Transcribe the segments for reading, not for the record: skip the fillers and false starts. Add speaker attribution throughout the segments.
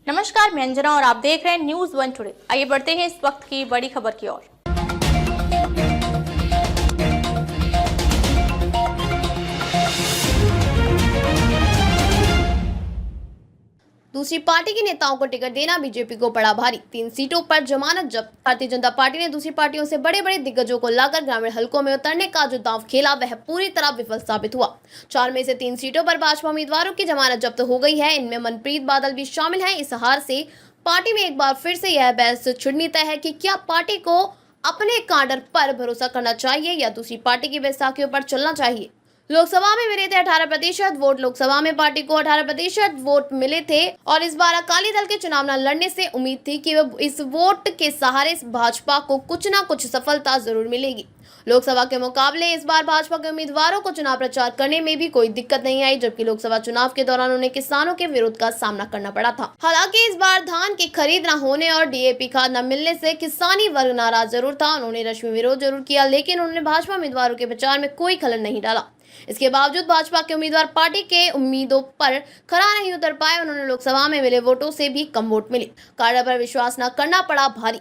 Speaker 1: नमस्कार, मैं अंजना और आप देख रहे हैं न्यूज वन टुडे। आइए बढ़ते हैं इस वक्त की बड़ी खबर की ओर।
Speaker 2: दूसरी पार्टी के नेताओं को टिकट देना बीजेपी को पड़ा भारी। 3 सीटों पर जमानत जब्त। भारतीय जनता पार्टी ने दूसरी पार्टियों से बड़े बड़े दिग्गजों को लाकर ग्रामीण हलकों में उतरने का जो दांव खेला वह पूरी तरह विफल साबित हुआ। 4 में से 3 सीटों पर भाजपा उम्मीदवारों की जमानत जब्त हो गई है। इनमें मनप्रीत बादल भी शामिल है। इस हार से पार्टी में एक बार फिर से यह बहस छिड़नी तय है कि क्या पार्टी को अपने काडर पर भरोसा करना चाहिए या दूसरी पार्टी की बैसाखियों पर चलना चाहिए। लोकसभा में मिले थे 18% वोट। लोकसभा में पार्टी को 18% वोट मिले थे और इस बार अकाली दल के चुनाव न लड़ने से उम्मीद थी कि इस वोट के सहारे भाजपा को कुछ न कुछ सफलता जरूर मिलेगी। लोकसभा के मुकाबले इस बार भाजपा के उम्मीदवारों को चुनाव प्रचार करने में भी कोई दिक्कत नहीं आई, जबकि लोकसभा चुनाव के दौरान उन्हें किसानों के विरोध का सामना करना पड़ा था। हालांकि इस बार धान की खरीद न होने और डीएपी खाद न मिलने से किसानी वर्ग नाराज जरूर था। उन्होंने रश्मि विरोध जरूर किया, लेकिन उन्होंने भाजपा उम्मीदवारों के प्रचार में कोई खलल नहीं डाला। इसके बावजूद भाजपा के उम्मीदवार पार्टी के उम्मीदों पर खरा नहीं उतर पाए। उन्होंने लोकसभा में मिले वोटों से भी कम वोट मिले। काडर पर विश्वास न करना पड़ा भारी।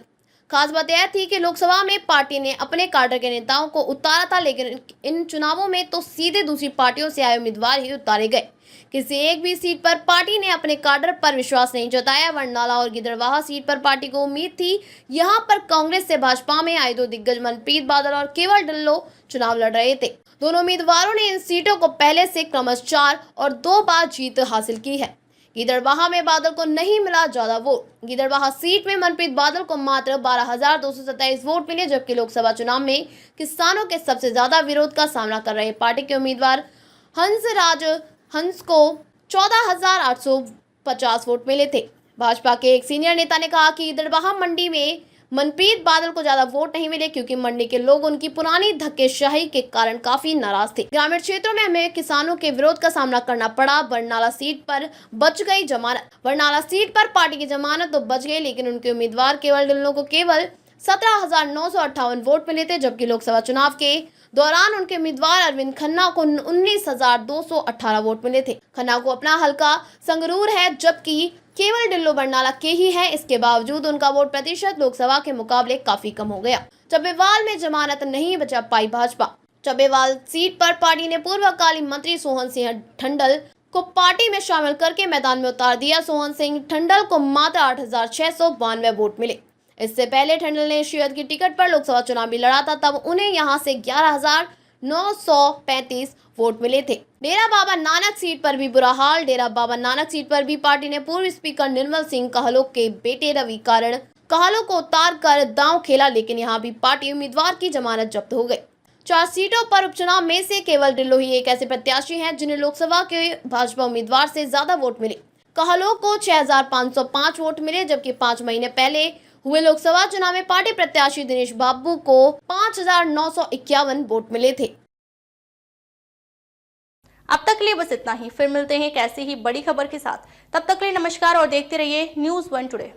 Speaker 2: खास बात यह थी कि लोकसभा में पार्टी ने अपने काडर के नेताओं को उतारा था, लेकिन इन चुनावों में तो सीधे दूसरी पार्टियों से आए उम्मीदवार ही उतारे गए। किसी एक भी सीट पर पार्टी ने अपने काडर पर विश्वास नहीं जताया। वर्नाला और गिदड़बाहा सीट पर पार्टी को उम्मीद थी। यहां पर कांग्रेस से भाजपा में आए 2 दिग्गज मनप्रीत बादल और केवल ढिल्लों चुनाव लड़ रहे थे। दोनों उम्मीदवारों ने इन सीटों को पहले से क्रमशः 4 और 2 बार जीत हासिल की है। गिदड़बाहा में बादल को नहीं मिला ज्यादा वोट। गिदड़बाहा सीट में मनप्रीत बादल को मात्र 12,227 वोट मिले, जबकि लोकसभा चुनाव में किसानों के सबसे ज्यादा विरोध का सामना कर रहे पार्टी के उम्मीदवार हंस को 14,850 वोट मिले थे। भाजपा के एक सीनियर नेता ने कहा कि गिदड़बाहा मंडी में मनप्रीत बादल को ज्यादा वोट नहीं मिले क्योंकि मंडी के लोग उनकी पुरानी धक्केशाही के कारण काफी नाराज थे। ग्रामीण क्षेत्रों में हमें किसानों के विरोध का सामना करना पड़ा। बरनाला सीट पर बच गई जमानत। बरनाला सीट पर पार्टी की जमानत तो बच गई, लेकिन उनके उम्मीदवार केवल ढिल्लों को केवल 17,958 वोट मिले थे, जबकि लोकसभा चुनाव के दौरान उनके उम्मीदवार अरविंद खन्ना को 19,218 वोट मिले थे। खन्ना को अपना हल्का संगरूर है, जबकि केवल ढिल्लों बरनाला के ही है। इसके बावजूद उनका वोट प्रतिशत लोकसभा के मुकाबले काफी कम हो गया। चब्बेवाल में जमानत नहीं बचा पाई भाजपा। चब्बेवाल सीट पर पार्टी ने पूर्व अकाली मंत्री सोहन सिंह ठंडल को पार्टी में शामिल करके मैदान में उतार दिया। सोहन सिंह ठंडल को मात्र 8,692 वोट मिले। इससे पहले ठंडल ने शिवहर की टिकट पर लोकसभा चुनाव भी लड़ा था, तब उन्हें यहां से 11,935 वोट मिले थे। डेरा बाबा नानक सीट पर भी बुरा हाल। डेरा बाबा नानक सीट पर भी पार्टी ने पूर्व स्पीकर निर्मल सिंह कहलों के बेटे रवि कारण कहलों को उतार कर दांव खेला, लेकिन यहां भी पार्टी उम्मीदवार की जमानत जब्त हो गई। 4 सीटों पर उपचुनाव में से केवल ढिल्लों ही एक ऐसे प्रत्याशी हैं जिन्हें लोकसभा के भाजपा उम्मीदवार से ज्यादा वोट मिले। कहलों को 6,505 वोट मिले, जबकि 5 महीने पहले हुए लोकसभा चुनाव में पार्टी प्रत्याशी दिनेश बाबू को 5,951 वोट मिले थे।
Speaker 1: अब तक के लिए बस इतना ही। फिर मिलते हैं एक ऐसी ही बड़ी खबर के साथ। तब तक के लिए नमस्कार और देखते रहिए न्यूज वन टुडे।